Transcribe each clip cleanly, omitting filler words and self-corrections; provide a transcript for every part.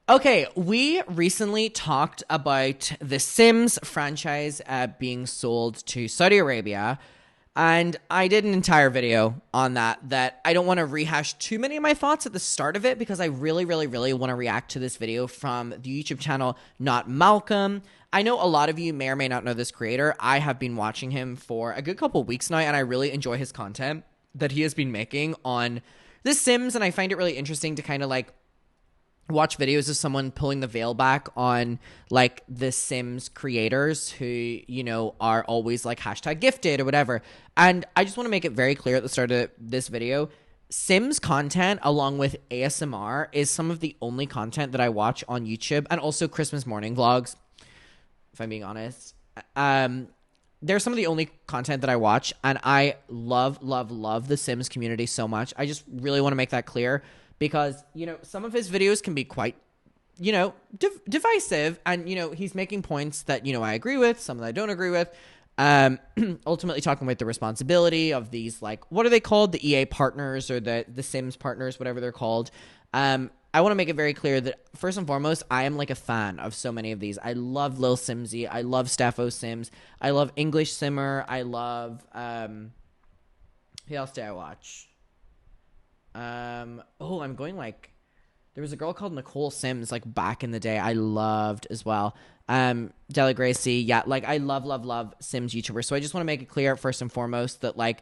Okay, we recently talked about the Sims franchise being sold to Saudi Arabia, and I did an entire video on that I don't want to rehash too many of my thoughts at the start of it because I really want to react to this video from the YouTube channel Not Malcolm. I know a lot of you may or may not know this creator. I have been watching him for a good couple weeks now, and I really enjoy his content that he has been making on The Sims, and I find it really interesting to kind of like watch videos of someone pulling the veil back on like the Sims creators who, you know, are always like hashtag gifted or whatever. And I just want to make it very clear at the start of this video, Sims content along with ASMR is some of the only content that I watch on YouTube, and also Christmas morning vlogs, if I'm being honest. They're some of the only content that I watch, and I love the Sims community so much. I just really want to make that clear. Because, you know, some of his videos can be quite, you know, divisive. And, you know, he's making points that, you know, I agree with, some that I don't agree with. Ultimately talking about the responsibility of these, like, what are they called? The EA partners or the Sims partners, whatever they're called. I want to make it very clear that, first and foremost, I am, like, a fan of so many of these. I love Lil Simsy. I love Staffo Sims. I love English Simmer. I love, who else did I watch? I'm going like, there was a girl called Nicole Sims, like back in the day. I loved as well. Della Gracie. Yeah. Like I love Sims YouTubers. So I just want to make it clear first and foremost that like,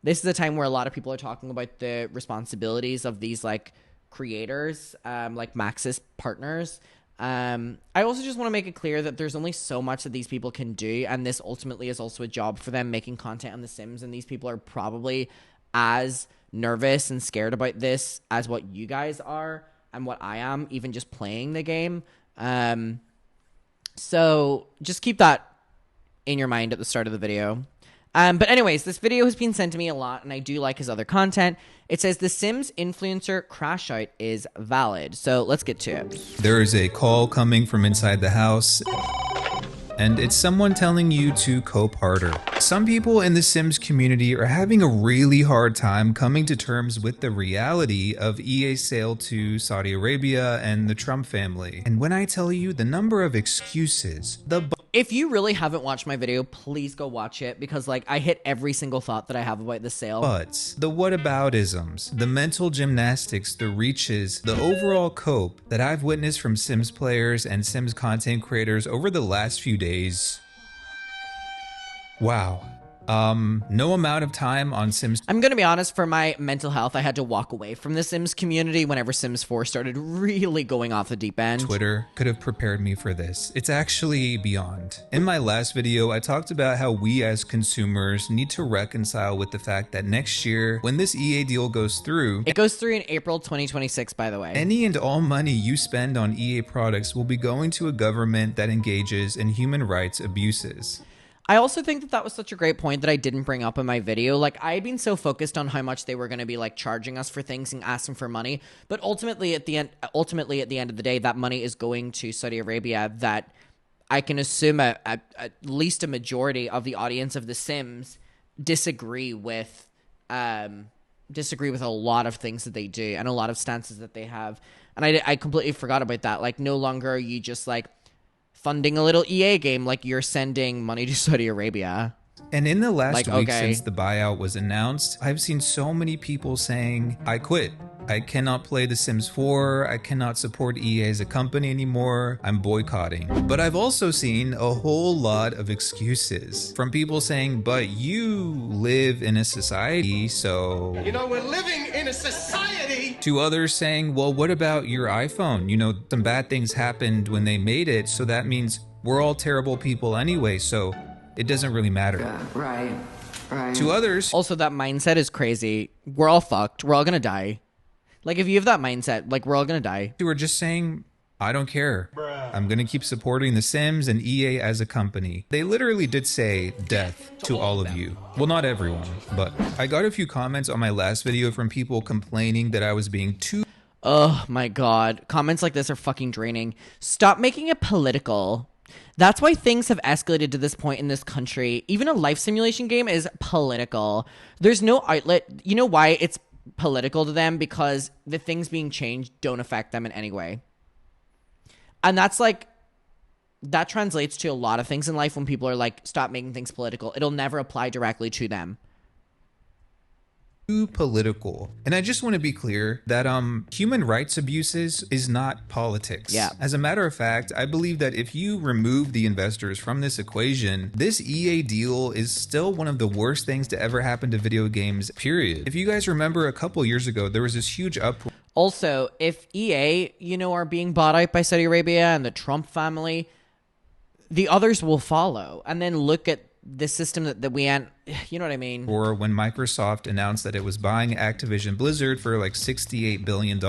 this is a time where a lot of people are talking about the responsibilities of these like creators, like Max's partners. I also just want to make it clear that there's only so much that these people can do. And this ultimately is also a job for them, making content on The Sims. And these people are probably as nervous and scared about this as what you guys are and what I am, even just playing the game. So just keep that in your mind at the start of the video. But anyways, this video has been sent to me a lot, and I do like his other content. It says the Sims influencer crash out is valid. So let's get to it. There is a call coming from inside the house, and it's someone telling you to cope harder. Some people in the Sims community are having a really hard time coming to terms with the reality of EA's sale to Saudi Arabia and the Trump family. And when I tell you the number of excuses, if you really haven't watched my video, please go watch it, because like I hit every single thought that I have about the sale. Buts, the whataboutisms, the mental gymnastics, the reaches, the overall cope that I've witnessed from Sims players and Sims content creators over the last few days. Wow. No amount of time on Sims. I'm gonna be honest, for my mental health, I had to walk away from the Sims community whenever Sims 4 started really going off the deep end. Twitter could have prepared me for this. It's actually beyond. In my last video, I talked about how we as consumers need to reconcile with the fact that next year, when this EA deal goes through— it goes through in April 2026, by the way. Any and all money you spend on EA products will be going to a government that engages in human rights abuses. I also think that that was such a great point that I didn't bring up in my video. Like, I had been so focused on how much they were going to be like charging us for things and asking for money, but ultimately at the end of the day, that money is going to Saudi Arabia. That I can assume at least a majority of the audience of The Sims disagree with a lot of things that they do and a lot of stances that they have. And I completely forgot about that. Like, no longer are you just like funding a little EA game, like you're sending money to Saudi Arabia. And in the last week since the buyout was announced, I've seen so many people saying, I quit. I cannot play The Sims 4. I cannot support EA as a company anymore. I'm boycotting. But I've also seen a whole lot of excuses from people saying, but you live in a society, so— you know, we're living in a society. To others saying, well, what about your iPhone? You know, some bad things happened when they made it, so that means we're all terrible people anyway, so it doesn't really matter. Yeah, right. To others— also, that mindset is crazy. We're all fucked. We're all gonna die. Like, if you have that mindset, like, we're all gonna die. Who are just saying, I don't care. I'm gonna keep supporting The Sims and EA as a company. They literally did say death to all of you. Well, not everyone, but I got a few comments on my last video from people complaining that I was being too— oh my god. Comments like this are fucking draining. Stop making it political. That's why things have escalated to this point in this country. Even a life simulation game is political. There's no outlet. You know why it's political to them? Because the things being changed don't affect them in any way. And that's like, that translates to a lot of things in life when people are like, stop making things political. It'll never apply directly to them. Too political. And I just want to be clear that human rights abuses is not politics. Yeah. As a matter of fact, I believe that if you remove the investors from this equation, this EA deal is still one of the worst things to ever happen to video games, period. If you guys remember a couple years ago, there was this huge uproar. Also, if EA, are being bought out by Saudi Arabia and the Trump family, the others will follow. And then look at the system that we you know what I mean? Or when Microsoft announced that it was buying Activision Blizzard for like $68 billion.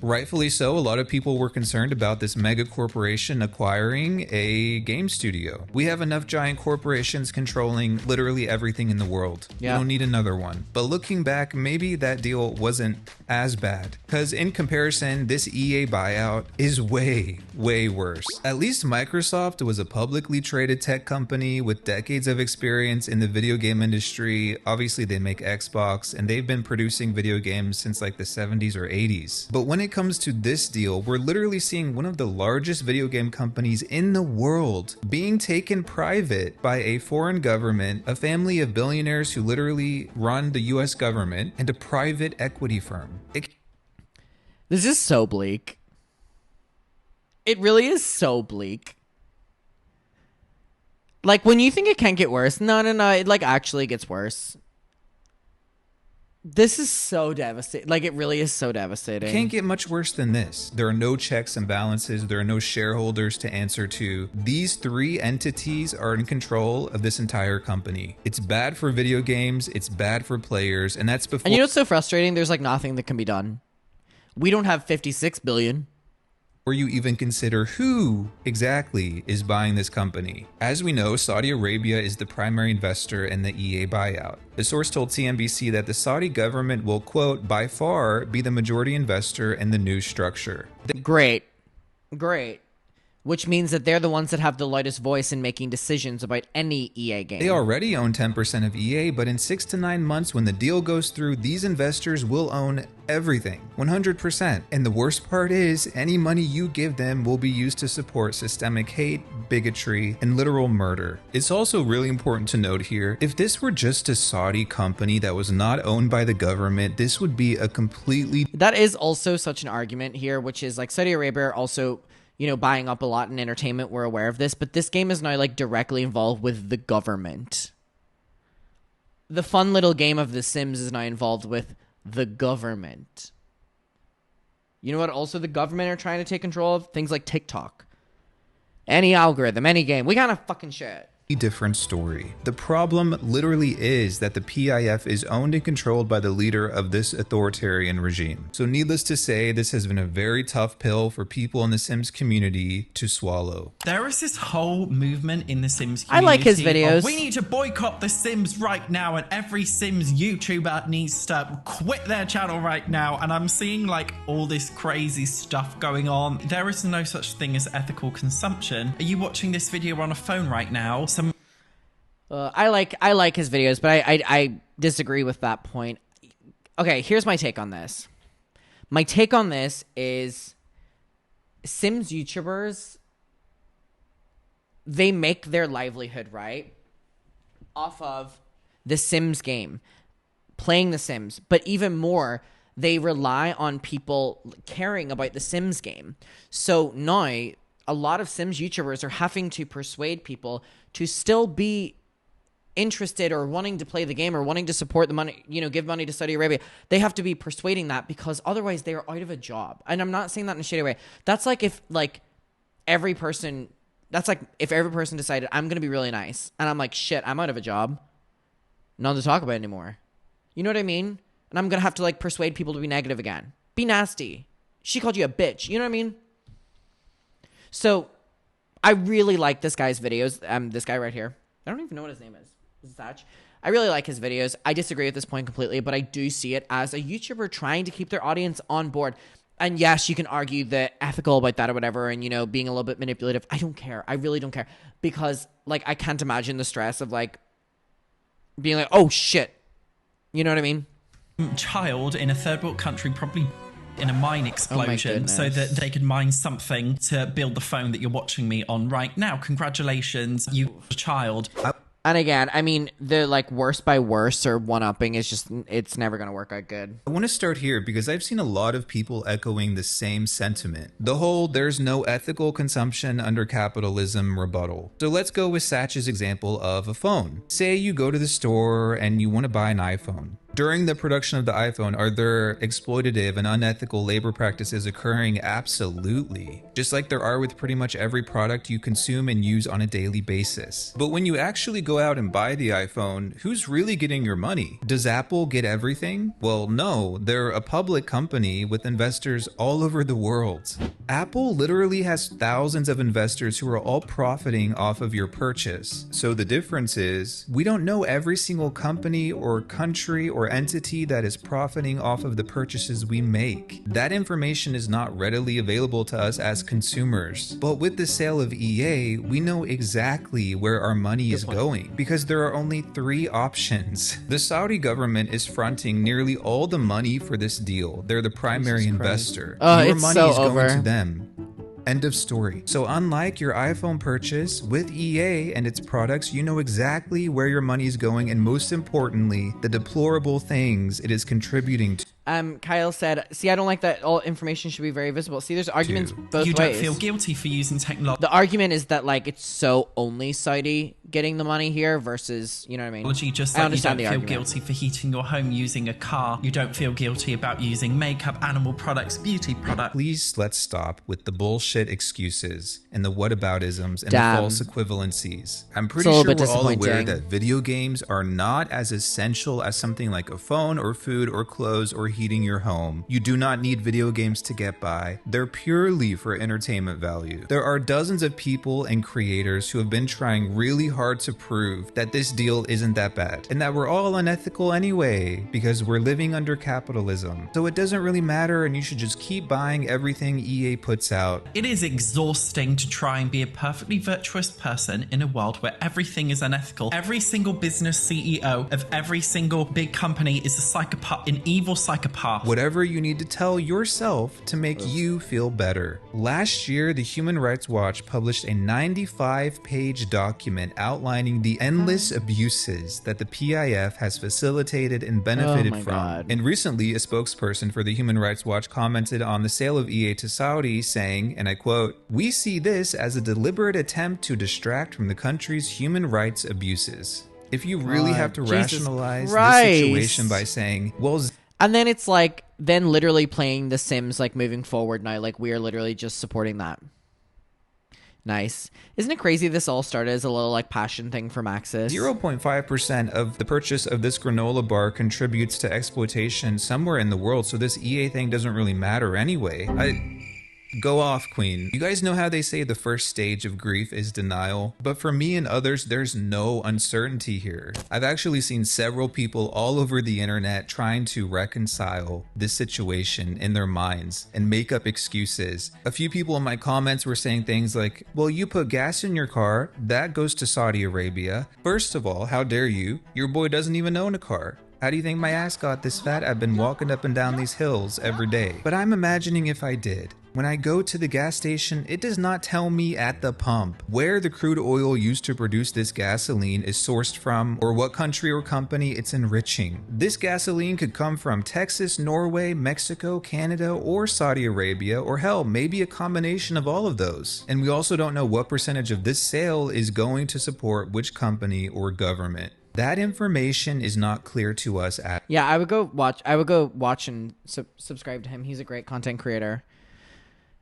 Rightfully so, a lot of people were concerned about this mega corporation acquiring a game studio. We have enough giant corporations controlling literally everything in the world. Yeah. We don't need another one. But looking back, maybe that deal wasn't as bad. Because in comparison, this EA buyout is way, way worse. At least Microsoft was a publicly traded tech company with decades of experience in the video game industry. Obviously, they make Xbox, and they've been producing video games since like the 70s or 80s. But when it comes to this deal, we're literally seeing one of the largest video game companies in the world being taken private by a foreign government, a family of billionaires who literally run the US government, and a private equity firm. This is so bleak. It really is so bleak. Like, when you think it can't get worse, no, it like actually gets worse. This is so devastating. Like, it really is so devastating. Can't get much worse than this. There are no checks and balances. There are no shareholders to answer to. These three entities are in control of this entire company. It's bad for video games. It's bad for players. And that's before. And you know what's so frustrating? There's like nothing that can be done. We don't have 56 billion. Or you even consider who exactly is buying this company. As we know, Saudi Arabia is the primary investor in the EA buyout. The source told CNBC that the Saudi government will, quote, by far be the majority investor in the new structure. Great. Which means that they're the ones that have the loudest voice in making decisions about any EA game. They already own 10% of EA, but in 6 to 9 months when the deal goes through, these investors will own everything, 100%. And the worst part is, any money you give them will be used to support systemic hate, bigotry, and literal murder. It's also really important to note here, if this were just a Saudi company that was not owned by the government, this would be a completely... That is also such an argument here, which is like Saudi Arabia also... buying up a lot in entertainment. We're aware of this, but this game is now like directly involved with the government. The fun little game of The Sims is now involved with the government. You know what also the government are trying to take control of? Things like TikTok. Any algorithm, any game. We got a fucking shit. Different story. The problem literally is that the PIF is owned and controlled by the leader of this authoritarian regime. So needless to say, this has been a very tough pill for people in the Sims community to swallow. There is this whole movement in the Sims community. I like his videos. We need to boycott the Sims right now, and every Sims YouTuber needs to quit their channel right now. And I'm seeing like all this crazy stuff going on. There is no such thing as ethical consumption. Are you watching this video on a phone right now? I like his videos, but I disagree with that point. Okay, here's my take on this. My take on this is Sims YouTubers, they make their livelihood, right, off of the Sims game, playing the Sims, but even more, they rely on people caring about the Sims game. So now a lot of Sims YouTubers are having to persuade people to still be interested or wanting to play the game or wanting to support the money, give money to Saudi Arabia. They have to be persuading that because otherwise they are out of a job. And I'm not saying that in a shady way. That's like if every person decided I'm going to be really nice and I'm like, shit, I'm out of a job. None to talk about anymore. You know what I mean? And I'm going to have to persuade people to be negative again. Be nasty. She called you a bitch. You know what I mean? So I really like this guy's videos. This guy right here. I don't even know what his name is. Zach. I really like his videos. I disagree at this point completely, but I do see it as a YouTuber trying to keep their audience on board. And yes, you can argue the ethical about that or whatever, and being a little bit manipulative. I don't care. I really don't care because I can't imagine the stress of being like, oh shit. You know what I mean? Child in a third world country probably in a mine explosion so that they could mine something to build the phone that you're watching me on right now. Congratulations, you child. And again, I mean, the like worse by worse or one-upping is just, it's never going to work out good. I want to start here because I've seen a lot of people echoing the same sentiment. The whole there's no ethical consumption under capitalism rebuttal. So let's go with Satch's example of a phone. Say you go to the store and you want to buy an iPhone. During the production of the iPhone, are there exploitative and unethical labor practices occurring? Absolutely. Just like there are with pretty much every product you consume and use on a daily basis. But when you actually go out and buy the iPhone, who's really getting your money? Does Apple get everything? Well, no, they're a public company with investors all over the world. Apple literally has thousands of investors who are all profiting off of your purchase. So the difference is, we don't know every single company or country or entity that is profiting off of the purchases we make. That information is not readily available to us as consumers. But with the sale of EA, we know exactly where our money is going because there are only 3 options. The Saudi government is fronting nearly all the money for this deal. They're the primary investor. Your money is going to them. End of story. So unlike your iPhone purchase, with EA and its products, you know exactly where your money is going and most importantly, the deplorable things it is contributing to. Kyle said, see, I don't like that all information should be very visible. See, there's arguments both ways. You don't feel guilty for using technology. The argument is that, like, it's so only Saudi getting the money here versus, you know what I mean? Just like you don't feel guilty for heating your home using a car. You don't feel guilty about using makeup, animal products, beauty products. Please, let's stop with the bullshit excuses and the whataboutisms and the false equivalencies. I'm pretty sure we're all aware that video games are not as essential as something like a phone or food or clothes or heating your home. You do not need video games to get by. They're purely for entertainment value. There are dozens of people and creators who have been trying really hard to prove that this deal isn't that bad and that we're all unethical anyway because we're living under capitalism. So it doesn't really matter and you should just keep buying everything EA puts out. It is exhausting to try and be a perfectly virtuous person in a world where everything is unethical. Every single business CEO of every single big company is a psychopath, an evil psychopath. Whatever you need to tell yourself to make you feel better. Last year, the Human Rights Watch published a 95-page document outlining the endless abuses that the PIF has facilitated and benefited from. God. And recently, a spokesperson for the Human Rights Watch commented on the sale of EA to Saudi, saying, and I quote, "We see this as a deliberate attempt to distract from the country's human rights abuses." If you really have to rationalize the situation by saying, well... And then it's like, then literally playing The Sims, like moving forward now, like we are literally just supporting that. Nice. Isn't it crazy this all started as a little like passion thing for Maxis? 0.5% of the purchase of this granola bar contributes to exploitation somewhere in the world, so this EA thing doesn't really matter anyway. Go off, Queen. You guys know how they say the first stage of grief is denial? But for me and others, there's no uncertainty here. I've actually seen several people all over the internet trying to reconcile this situation in their minds and make up excuses. A few people in my comments were saying things like, well, you put gas in your car, that goes to Saudi Arabia. First of all, how dare you? Your boy doesn't even own a car. How do you think my ass got this fat? I've been walking up and down these hills every day. But I'm imagining if I did. When I go to the gas station, it does not tell me at the pump where the crude oil used to produce this gasoline is sourced from or what country or company it's enriching. This gasoline could come from Texas, Norway, Mexico, Canada, or Saudi Arabia, or hell, maybe a combination of all of those. And we also don't know what percentage of this sale is going to support which company or government. That information is not clear to us at. Yeah, I would go watch and subscribe to him. He's a great content creator.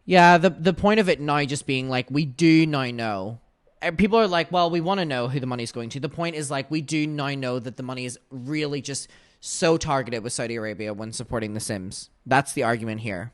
Yeah, the point of it now just being like, we do now know. People are like, well, we want to know who the money's going to. The point is like, we do now know that the money is really just so targeted with Saudi Arabia when supporting The Sims. That's the argument here.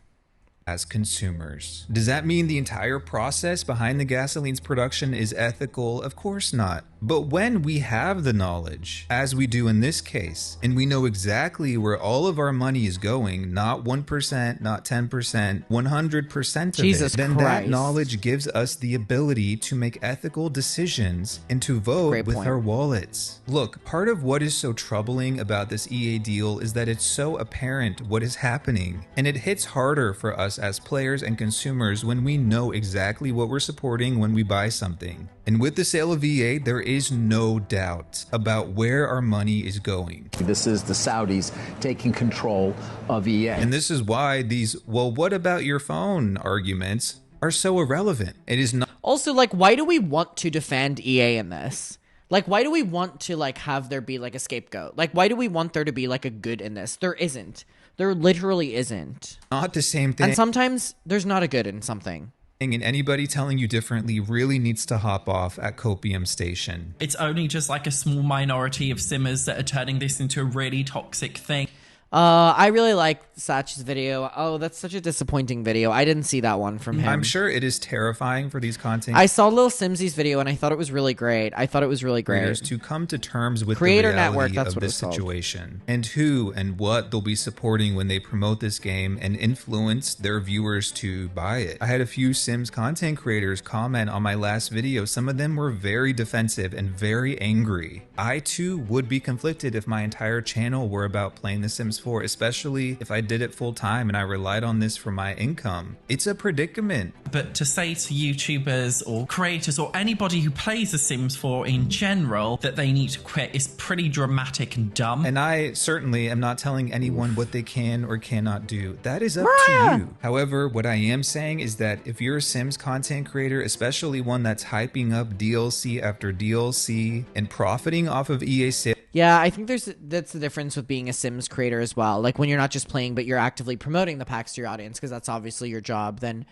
As consumers. Does that mean the entire process behind the gasoline's production is ethical? Of course not. But when we have the knowledge, as we do in this case, and we know exactly where all of our money is going, not 1%, not 10%, 100% of Jesus it, then Christ. that knowledge gives us the ability to make ethical decisions and to vote with our wallets. Look, part of what is so troubling about this EA deal is that it's so apparent what is happening, and it hits harder for us as players and consumers when we know exactly what we're supporting when we buy something. And with the sale of EA, there is no doubt about where our money is going. This is the Saudis taking control of EA. And this is why these, well, what about your phone arguments are so irrelevant. It is not. Also, like, why do we want to defend EA in this? Like, why do we want to, like, have there be, like, a scapegoat? Like, why do we want there to be, like, a good in this? There isn't. There literally isn't. Not the same thing. And sometimes there's not a good in something. And anybody telling you differently really needs to hop off at Copium Station. It's only just like a small minority of simmers that are turning this into a really toxic thing. I really like Satch's video. Oh, that's such a disappointing video. I didn't see that one from him. I'm sure it is terrifying for these content. I saw Lil Simsy's video and I thought it was really great. To come to terms with Creator the reality Network, that's of what this it's called. situation and who and what they'll be supporting when they promote this game and influence their viewers to buy it. I had a few Sims content creators comment on my last video. Some of them were very defensive and very angry. I too would be conflicted if my entire channel were about playing The Sims 4, especially if I did it full time and I relied on this for my income. It's a predicament. But to say to YouTubers or creators or anybody who plays The Sims 4 in general that they need to quit is pretty dramatic and dumb. And I certainly am not telling anyone what they can or cannot do. That is up to you. However, what I am saying is that if you're a Sims content creator, especially one that's hyping up DLC after DLC and profiting off of EA sales, yeah, I think that's the difference with being a Sims creator as well. Like when you're not just playing, but you're actively promoting the packs to your audience, because that's obviously your job. Then,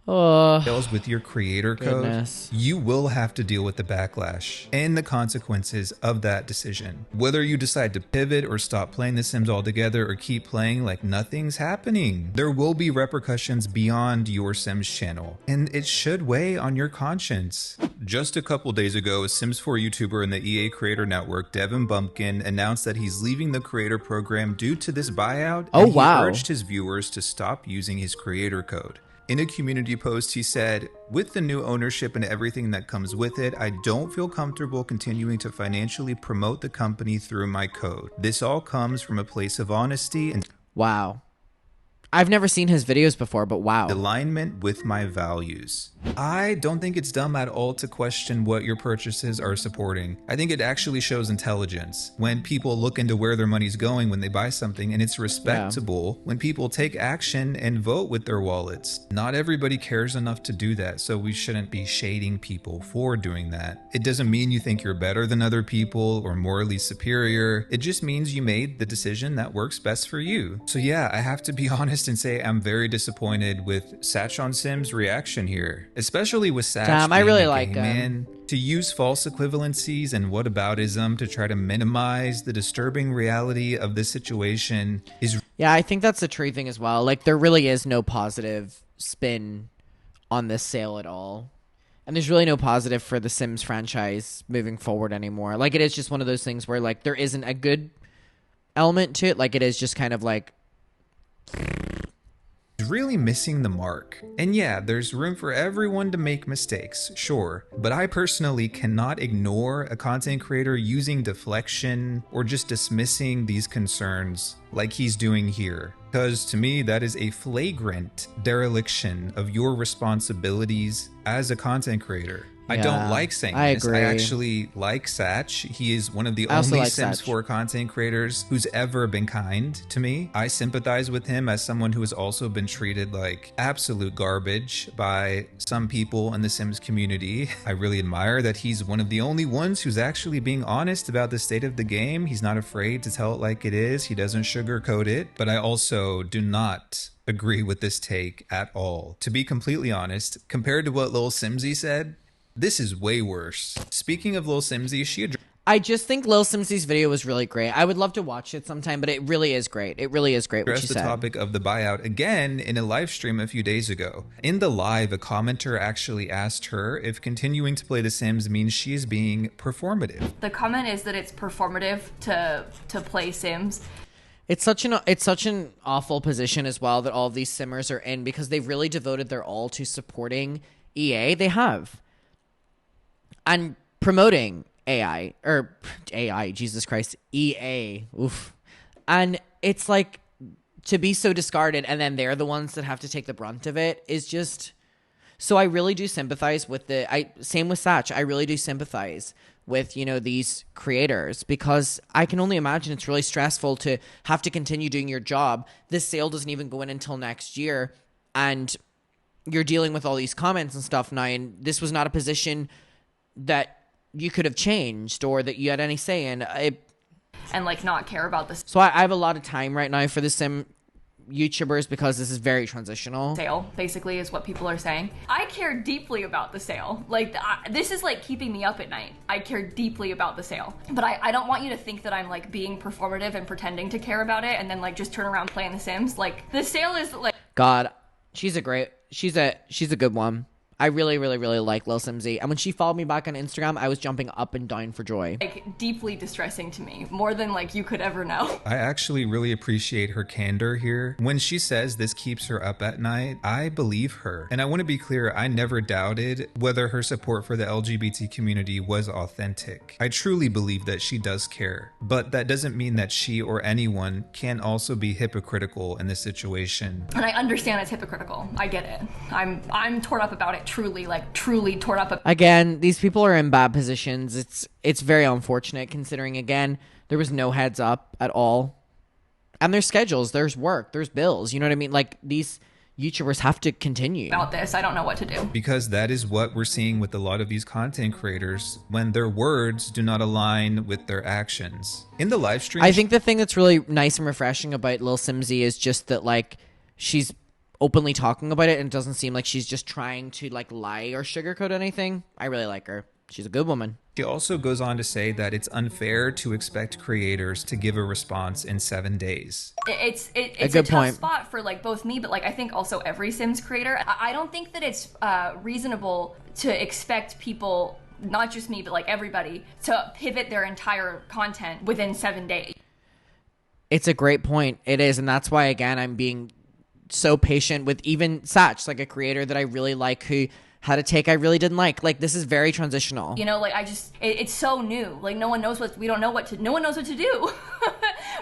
with your creator code, you will have to deal with the backlash and the consequences of that decision. Whether you decide to pivot or stop playing The Sims altogether or keep playing like nothing's happening, there will be repercussions beyond your Sims channel, and it should weigh on your conscience. Just a couple days ago, a Sims 4 YouTuber in the EA Creator Network, Devon Bumpkin, announced that he's leaving the creator program due to this buyout. Oh, and wow. He urged his viewers to stop using his creator code. In a community post, he said, "With the new ownership and everything that comes with it, I don't feel comfortable continuing to financially promote the company through my code. This all comes from a place of honesty and wow. I've never seen his videos before, but wow. alignment with my values." I don't think it's dumb at all to question what your purchases are supporting. I think it actually shows intelligence when people look into where their money's going when they buy something, and it's respectable when people take action and vote with their wallets. Not everybody cares enough to do that, so we shouldn't be shading people for doing that. It doesn't mean you think you're better than other people or morally superior. It just means you made the decision that works best for you. So yeah, I have to be honest and say I'm very disappointed with Satch on Sims' reaction here, especially with Satch. Damn, I really like man. To use false equivalencies and whataboutism to try to minimize the disturbing reality of this situation is... Yeah, I think that's the true thing as well. Like, there really is no positive spin on this sale at all. And there's really no positive for the Sims franchise moving forward anymore. Like, it is just one of those things where, like, there isn't a good element to it. Like, it is just kind of like... really missing the mark. And yeah, there's room for everyone to make mistakes, sure, but I personally cannot ignore a content creator using deflection or just dismissing these concerns like he's doing here, because to me that is a flagrant dereliction of your responsibilities as a content creator. I don't like saying this. Agree. I actually like Satch. He is one of the only Sims 4 content creators who's ever been kind to me. I sympathize with him as someone who has also been treated like absolute garbage by some people in the Sims community. I really admire that he's one of the only ones who's actually being honest about the state of the game. He's not afraid to tell it like it is. He doesn't sugarcoat it. But I also do not agree with this take at all. To be completely honest, compared to what Lil Simsy said, this is way worse. Speaking of Lil Simsy, I just think Lil Simsy's video was really great. I would love to watch it sometime, but it really is great. It really is great what she said. The topic of the buyout again in a live stream a few days ago. In the live, a commenter actually asked her if continuing to play The Sims means she is being performative. The comment is that it's performative to play Sims. It's such an awful position as well that all of these simmers are in, because they've really devoted their all to supporting EA. They have. And promoting AI, Jesus Christ, EA. Oof. And it's like, to be so discarded and then they're the ones that have to take the brunt of it is just... So I really do sympathize with same with Satch. I really do sympathize with, you know, these creators, because I can only imagine it's really stressful to have to continue doing your job. This sale doesn't even go in until next year, and you're dealing with all these comments and stuff now, and this was not a position that you could have changed or that you had any say in. And like not care about this. So I have a lot of time right now for the sim YouTubers, because this is very transitional. Sale basically is what people are saying. I care deeply about the sale. Like this is like keeping me up at night. I care deeply about the sale, but I don't want you to think that I'm like being performative and pretending to care about it and then like just turn around playing The Sims. Like the sale is like... God, she's a good one. I really, really, really like Lil Simsy. And when she followed me back on Instagram, I was jumping up and down for joy. Like, deeply distressing to me. More than, like, you could ever know. I actually really appreciate her candor here. When she says this keeps her up at night, I believe her. And I want to be clear, I never doubted whether her support for the LGBT community was authentic. I truly believe that she does care. But that doesn't mean that she or anyone can also be hypocritical in this situation. And I understand it's hypocritical. I get it. I'm torn up about it. Truly torn up. Again, these people are in bad positions. It's very unfortunate, considering, again, there was no heads up at all. And there's schedules, there's work, there's bills. You know what I mean? Like, these YouTubers have to continue. About this, I don't know what to do. Because that is what we're seeing with a lot of these content creators, when their words do not align with their actions. In the live stream, I think the thing that's really nice and refreshing about Lil Simsy is just that, like, she's openly talking about it, and it doesn't seem like she's just trying to like lie or sugarcoat anything. I really like her. She's a good woman. She also goes on to say that it's unfair to expect creators to give a response in 7 days. It's a tough spot for like both me, but like I think also every Sims creator. I don't think that it's reasonable to expect people, not just me, but like everybody, to pivot their entire content within 7 days. It's a great point. It is, and that's why, again, I'm being so patient with even Satch, like a creator that I really like, who had a take I really didn't like. Like, this is very transitional. You know, like it's so new. Like no one knows what to do.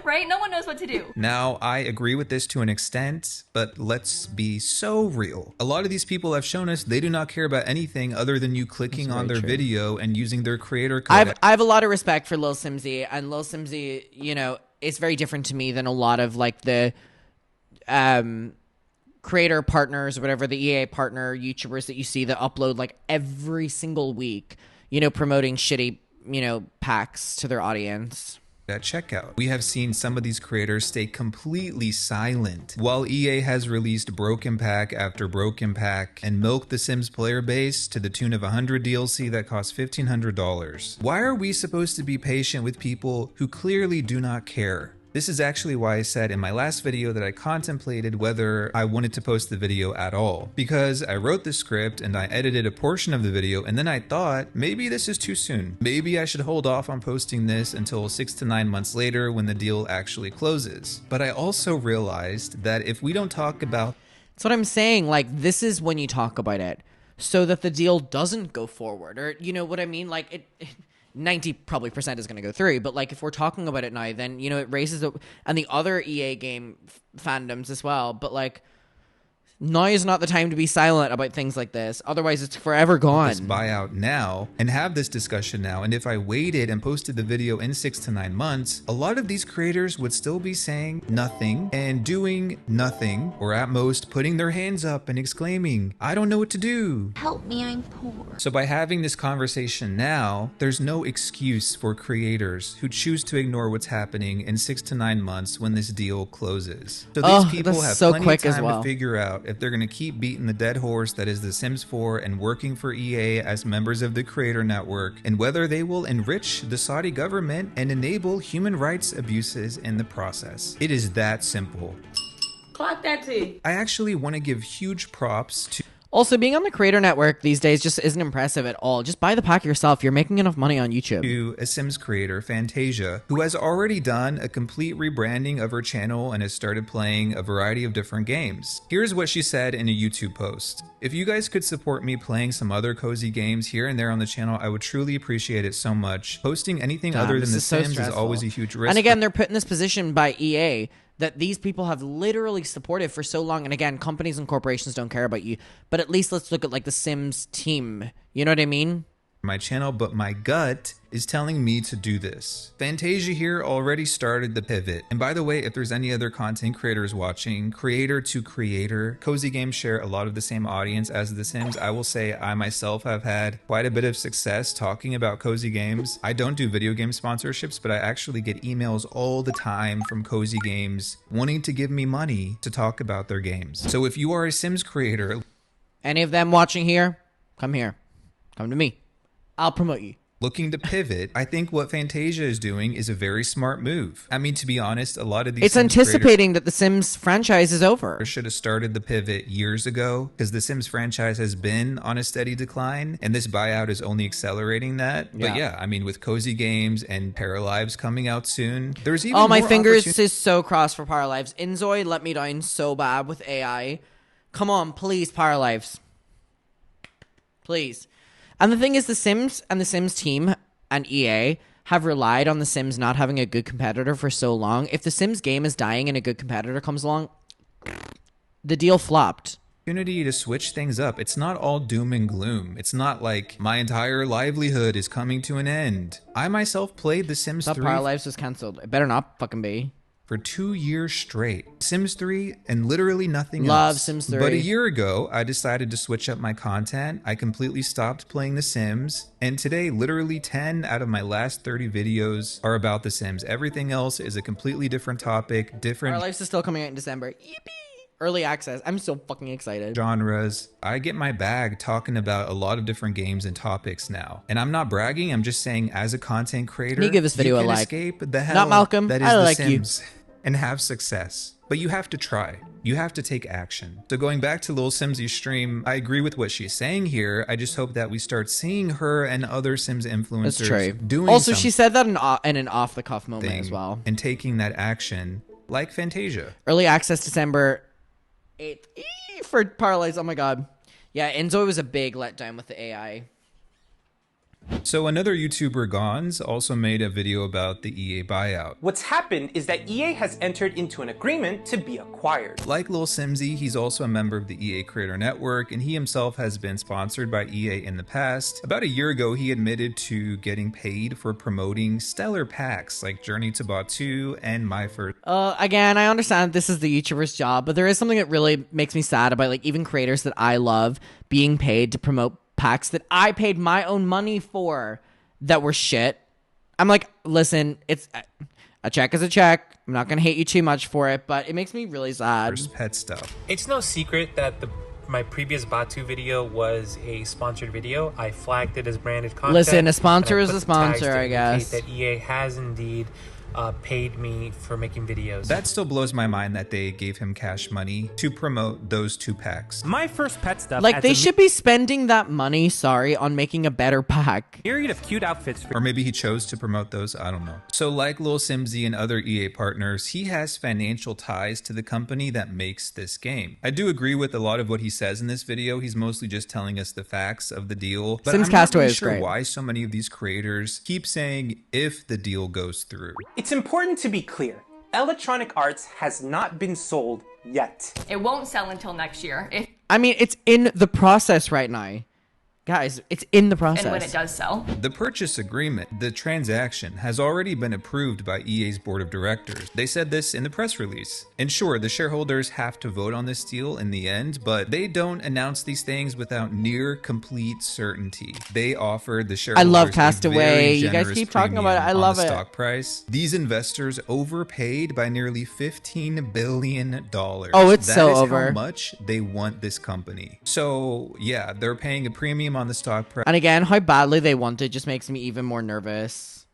Right? No one knows what to do. Now, I agree with this to an extent, but let's be so real. A lot of these people have shown us they do not care about anything other than you clicking on their video and using their creator code. I have a lot of respect for Lil Simsy, and Lil Simsy, you know, is very different to me than a lot of like the creator partners or whatever, the EA partner YouTubers that you see that upload like every single week, you know, promoting shitty, you know, packs to their audience. At checkout, we have seen some of these creators stay completely silent while EA has released broken pack after broken pack and milked the Sims player base to the tune of 100 DLC that cost $1,500. Why are we supposed to be patient with people who clearly do not care? This is actually why I said in my last video that I contemplated whether I wanted to post the video at all, because I wrote the script and I edited a portion of the video, and then I thought maybe this is too soon. Maybe I should hold off on posting this until 6 to 9 months later when the deal actually closes. But I also realized that if we don't talk about... That's what I'm saying. Like, this is when you talk about it so that the deal doesn't go forward, or you know what I mean? Like, it 90% probably is going to go through, but like if we're talking about it now, then you know it raises and the other EA game fandoms as well. But like, now is not the time to be silent about things like this. Otherwise, it's forever gone. This buyout now and have this discussion now. And if I waited and posted the video in 6 to 9 months, a lot of these creators would still be saying nothing and doing nothing, or at most putting their hands up and exclaiming, "I don't know what to do. Help me, I'm poor." So by having this conversation now, there's no excuse for creators who choose to ignore what's happening in 6 to 9 months when this deal closes. So these people have plenty of time to figure out if they're going to keep beating the dead horse that is The Sims 4 and working for EA as members of the creator network, and whether they will enrich the Saudi government and enable human rights abuses in the process. It is that simple. Clock that T. I actually want to give huge props to... Also, being on the creator network these days just isn't impressive at all. Just buy the pack yourself. You're making enough money on YouTube. To a Sims creator, Fantasia, who has already done a complete rebranding of her channel and has started playing a variety of different games. Here's what she said in a YouTube post. If you guys could support me playing some other cozy games here and there on the channel, I would truly appreciate it so much. Posting anything other than The Sims is always a huge risk. And again, they're put in this position by EA that these people have literally supported for so long. And again, companies and corporations don't care about you. But at least let's look at like the Sims team. You know what I mean? My channel, but my gut is telling me to do this. Fantasia here already started the pivot. And by the way, if there's any other content creators watching, creator to creator, cozy games share a lot of the same audience as The Sims. I will say I myself have had quite a bit of success talking about cozy games. I don't do video game sponsorships, but I actually get emails all the time from cozy games wanting to give me money to talk about their games. So if you are a Sims creator, any of them watching here, come here. Come to me. I'll promote you. Looking to pivot, I think what Fantasia is doing is a very smart move. I mean, to be honest, a lot of these It's anticipating that the Sims franchise is over. Should have started the pivot years ago, because the Sims franchise has been on a steady decline, and this buyout is only accelerating that. Yeah. But yeah, I mean, with cozy games and Paralives coming out soon, there's even my more fingers is so crossed for Paralives. Inzoi let me down so bad with AI. Come on, please, Paralives. Please. And the thing is, The Sims and the Sims team and EA have relied on The Sims not having a good competitor for so long. If the Sims game is dying and a good competitor comes along, the deal flopped. Opportunity to switch things up. It's not all doom and gloom. It's not like my entire livelihood is coming to an end. I myself played The Sims 3. Paralives was cancelled. It better not fucking be. For 2 years straight. Sims 3 and literally nothing else. Love Sims 3. But a year ago, I decided to switch up my content. I completely stopped playing The Sims. And today, literally 10 out of my last 30 videos are about The Sims. Everything else is a completely different topic, different... Our Lives is still coming out in December. Yippee! Early access. I'm so fucking excited. Genres. I get my bag talking about a lot of different games and topics now. And I'm not bragging. I'm just saying, as a content creator, can you give this video a like? Escape the hell not Malcolm. that is I The like Sims you. And have success. But you have to try. You have to take action. So going back to Lil Simsy's stream, I agree with what she's saying here. I just hope that we start seeing her and other Sims influencers doing also, she said that in an off-the-cuff moment as well. And taking that action, like Fantasia. Early access December 8th for Parlays. Oh my god. Yeah, Enzo was a big letdown with the AI. So another YouTuber, Gans, also made a video about the EA buyout. What's happened is that EA has entered into an agreement to be acquired. Like Lil Simsy, he's also a member of the EA Creator Network, and he himself has been sponsored by EA in the past. About a year ago, he admitted to getting paid for promoting stellar packs like Journey to Batu and My First. Again, I understand this is the YouTuber's job, but there is something that really makes me sad about like even creators that I love being paid to promote packs that I paid my own money for that were shit. I'm like, listen, it's a check is a check. I'm not gonna hate you too much for it, but it makes me really sad. First pet stuff. It's no secret that my previous Batu video was a sponsored video. I flagged it as branded content. Listen, a sponsor is a sponsor, I guess. That EA has indeed paid me for making videos. That still blows my mind that they gave him cash money to promote those 2 packs. My first pet stuff. Like they should be spending that money, on making a better pack. Myriad of cute outfits. Or maybe he chose to promote those, I don't know. So like Lil Simsy and other EA partners, he has financial ties to the company that makes this game. I do agree with a lot of what he says in this video. He's mostly just telling us the facts of the deal. But Sims I'm not Castaway really is sure great. why so many of these creators keep saying if the deal goes through. It's important to be clear. Electronic Arts has not been sold yet. It won't sell until next year. I mean, it's in the process right now. Guys, it's in the process. And when it does sell. The purchase agreement, the transaction, has already been approved by EA's board of directors. They said this in the press release. And sure, the shareholders have to vote on this deal in the end, but they don't announce these things without near complete certainty. They offered the shareholders I love Castaway. You guys keep talking about it. I love it. Stock price. These investors overpaid by nearly $15 billion. Oh, it's so over. That is how much they want this company. So yeah, they're paying a premium on the stock price. And again, how badly they want it just makes me even more nervous.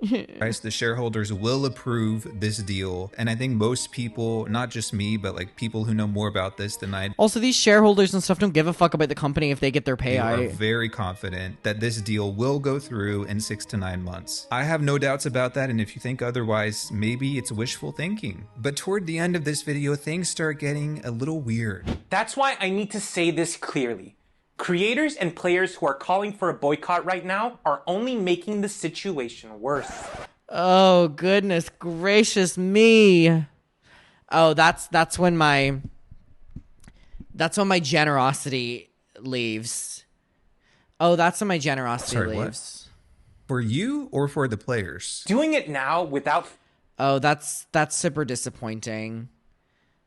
The shareholders will approve this deal, and I think most people, not just me, but like people who know more about this than I. Also, these shareholders and stuff don't give a fuck about the company if they get their payout. They are very confident that this deal will go through in 6 to 9 months. I have no doubts about that, and if you think otherwise, maybe it's wishful thinking. But toward the end of this video, things start getting a little weird. That's why I need to say this clearly. Creators and players who are calling for a boycott right now are only making the situation worse. Oh, goodness gracious me. Oh, that's when my generosity leaves. Oh, that's when my generosity leaves. What? For you or for the players? Doing it now without... Oh, that's super disappointing.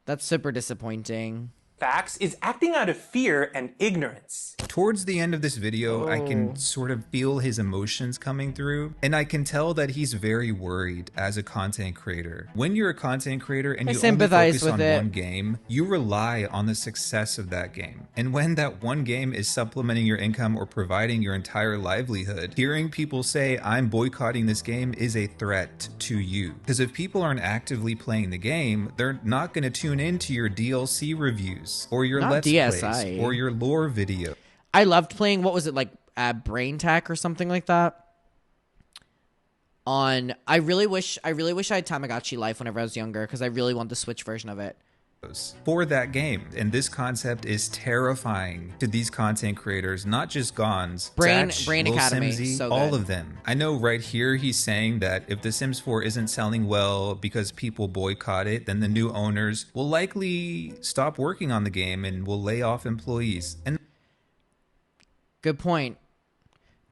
That's super disappointing. Facts is acting out of fear and ignorance. Towards the end of this video, I can sort of feel his emotions coming through, and I can tell that he's very worried as a content creator. When you're a content creator and you only focus on one game, you rely on the success of that game. And when that one game is supplementing your income or providing your entire livelihood, hearing people say, I'm boycotting this game is a threat to you. Because if people aren't actively playing the game, they're not going to tune into your DLC reviews or your Let's Plays or your lore video. I loved playing, what was it, like Brain Tech or something like that? I really wish I had Tamagotchi Life whenever I was younger, because I really want the Switch version of it. For that game, and this concept is terrifying to these content creators, not just Gans, Brain Lil Academy, Simsy, so all of them. I know right here he's saying that if The Sims 4 isn't selling well because people boycott it, then the new owners will likely stop working on the game and will lay off employees. And good point.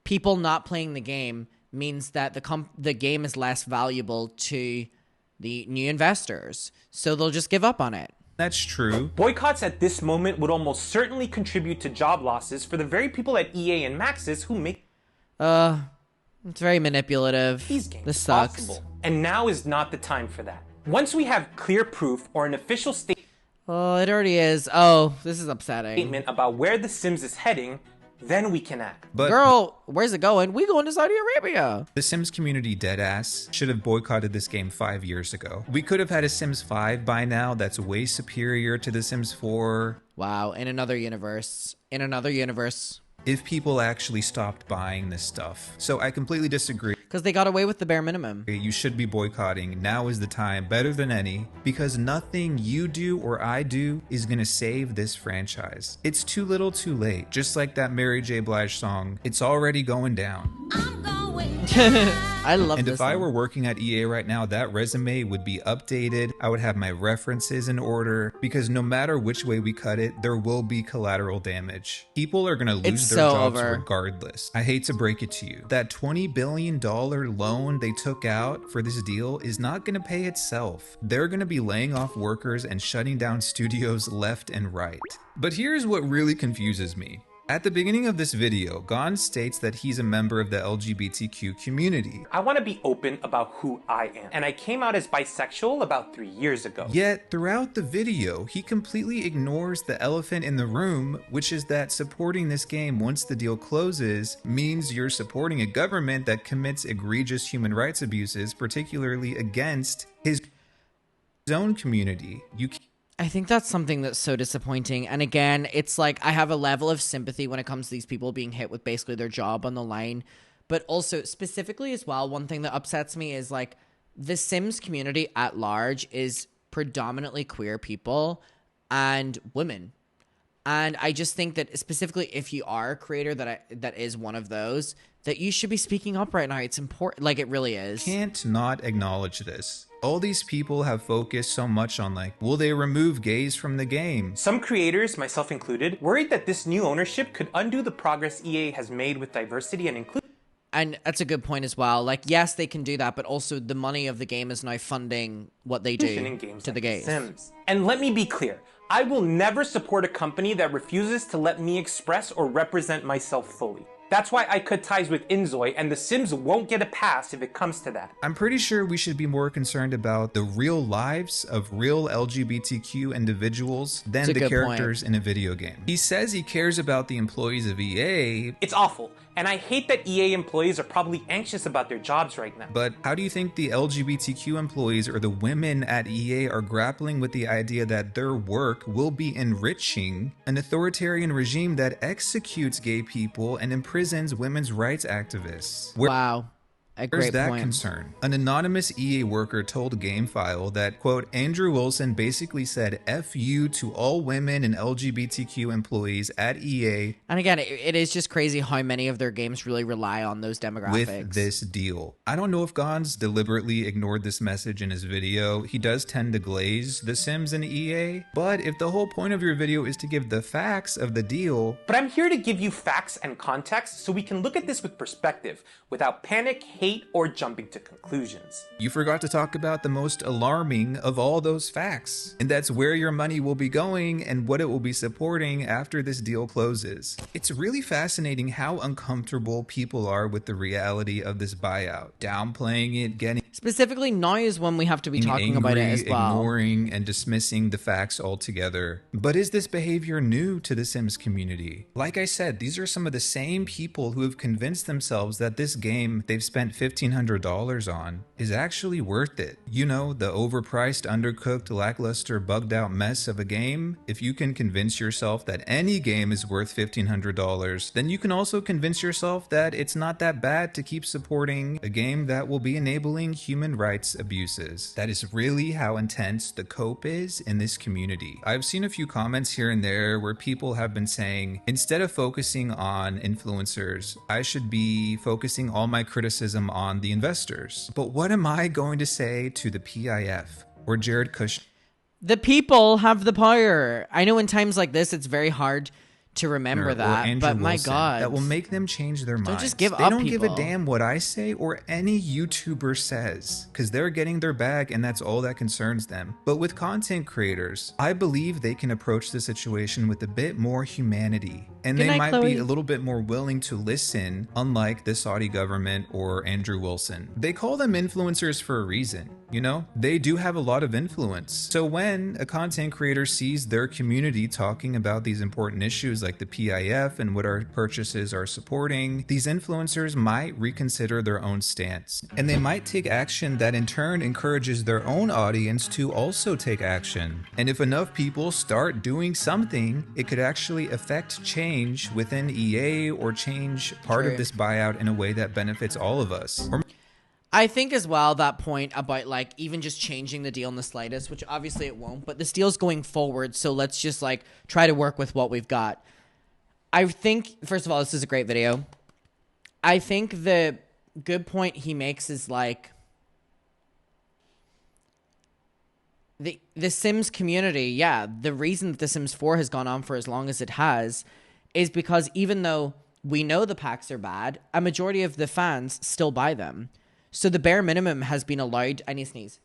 People not playing the game means that the game is less valuable to the new investors, so they'll just give up on it. That's true. Boycotts at this moment would almost certainly contribute to job losses for the very people at EA and Maxis who make... It's very manipulative. These games this sucks. Possible. And now is not the time for that. Once we have clear proof or an official statement... Oh, it already is. Oh, this is upsetting. ...statement about where The Sims is heading, then we can act. But girl, where's it going? We going to Saudi Arabia. The Sims community deadass should have boycotted this game 5 years ago. We could have had a Sims 5 by now that's way superior to The Sims 4. Wow, in another universe. If people actually stopped buying this stuff. So I completely disagree. Because they got away with the bare minimum. You should be boycotting. Now is the time, better than any, because nothing you do or I do is gonna save this franchise. It's too little too late. Just like that Mary J. Blige song, it's already going down. I love and this if I were working at EA right now, that resume would be updated. I would have my references in order, because no matter which way we cut it, there will be collateral damage. People are gonna lose their jobs regardless. I hate to break it to you. That $20 billion loan they took out for this deal is not gonna pay itself. They're gonna be laying off workers and shutting down studios left and right. But here's what really confuses me. At the beginning of this video, Gans states that he's a member of the LGBTQ community. I want to be open about who I am, and I came out as bisexual about 3 years ago. Yet, throughout the video, he completely ignores the elephant in the room, which is that supporting this game once the deal closes means you're supporting a government that commits egregious human rights abuses, particularly against his own community. I think that's something that's so disappointing. And again, it's like I have a level of sympathy when it comes to these people being hit with basically their job on the line. But also specifically as well, one thing that upsets me is like the Sims community at large is predominantly queer people and women. And I just think that specifically if you are a creator that is one of those, that you should be speaking up right now. It's important. Like, it really is. Can't not acknowledge this. All these people have focused so much on like, will they remove gays from the game? Some creators, myself included, worried that this new ownership could undo the progress EA has made with diversity and inclusion. And that's a good point as well. Like, yes, they can do that, but also the money of the game is now funding what they do in games to like the gays. Sims. And let me be clear, I will never support a company that refuses to let me express or represent myself fully. That's why I cut ties with Inzoi, and The Sims won't get a pass if it comes to that. I'm pretty sure we should be more concerned about the real lives of real LGBTQ individuals than the characters in a video game. He says he cares about the employees of EA. It's awful, and I hate that EA employees are probably anxious about their jobs right now. But how do you think the LGBTQ employees or the women at EA are grappling with the idea that their work will be enriching an authoritarian regime that executes gay people and imprisons women's rights activists? Wow. Where's that concern? An anonymous EA worker told GameFile that, quote, Andrew Wilson basically said F you to all women and LGBTQ employees at EA. And again, it is just crazy how many of their games really rely on those demographics. With this deal. I don't know if Gans deliberately ignored this message in his video. He does tend to glaze The Sims and EA. But if the whole point of your video is to give the facts of the deal... But I'm here to give you facts and context so we can look at this with perspective, without panic, hate, or jumping to conclusions. You forgot to talk about the most alarming of all those facts, and that's where your money will be going and what it will be supporting after this deal closes. It's really fascinating how uncomfortable people are with the reality of this buyout, downplaying it, getting... Specifically, now is when we have to be talking about it as well. Ignoring and dismissing the facts altogether. But is this behavior new to the Sims community? Like I said, these are some of the same people who have convinced themselves that this game they've spent $1,500 on is actually worth it. You know, the overpriced, undercooked, lackluster, bugged out mess of a game. If you can convince yourself that any game is worth $1,500, then you can also convince yourself that it's not that bad to keep supporting a game that will be enabling human rights abuses. That is really how intense the cope is in this community. I've seen a few comments here and there where people have been saying, instead of focusing on influencers, I should be focusing all my criticism on the investors. But what am I going to say to the PIF or Jared Kushner? The people have the power. I know in times like this, it's very hard to remember that, but my God, that will make them change their minds. Don't just give up. They don't give a damn what I say or any YouTuber says, because they're getting their bag and that's all that concerns them. But with content creators, I believe they can approach the situation with a bit more humanity, and they might be a little bit more willing to listen, unlike the Saudi government or Andrew Wilson. They call them influencers for a reason. You know, they do have a lot of influence. So when a content creator sees their community talking about these important issues like the PIF and what our purchases are supporting, these influencers might reconsider their own stance. And they might take action that in turn encourages their own audience to also take action. And if enough people start doing something, it could actually affect change within EA or change part of this buyout in a way that benefits all of us. I think as well that point about like even just changing the deal in the slightest, which obviously it won't, but this deal's going forward, so let's just like try to work with what we've got. I think, first of all, this is a great video. I think the good point he makes is like the Sims community, yeah, the reason that The Sims 4 has gone on for as long as it has is because even though we know the packs are bad, a majority of the fans still buy them. So the bare minimum has been allowed. I need to sneeze.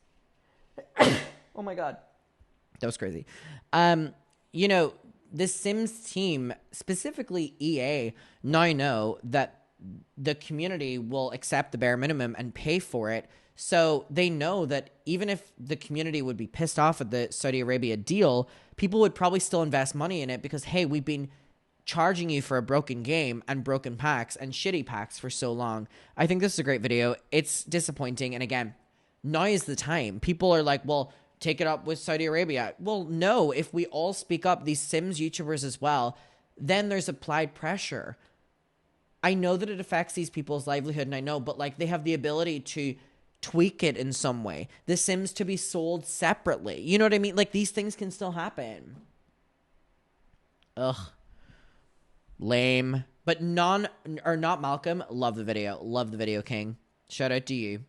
Oh my God. That was crazy. You know, the Sims team, specifically EA, now know that the community will accept the bare minimum and pay for it. So they know that even if the community would be pissed off at the Saudi Arabia deal, people would probably still invest money in it because, hey, we've been charging you for a broken game and broken packs and shitty packs for so long. I think this is a great video. It's disappointing. And again, now is the time. People are like, well, take it up with Saudi Arabia. Well, no, if we all speak up, these Sims YouTubers as well, then there's applied pressure. I know that it affects these people's livelihood, and I know, but like they have the ability to tweak it in some way. The Sims to be sold separately. You know what I mean? Like these things can still happen. Ugh. Lame. But not Malcolm. Love the video. Love the video, King. Shout out to you.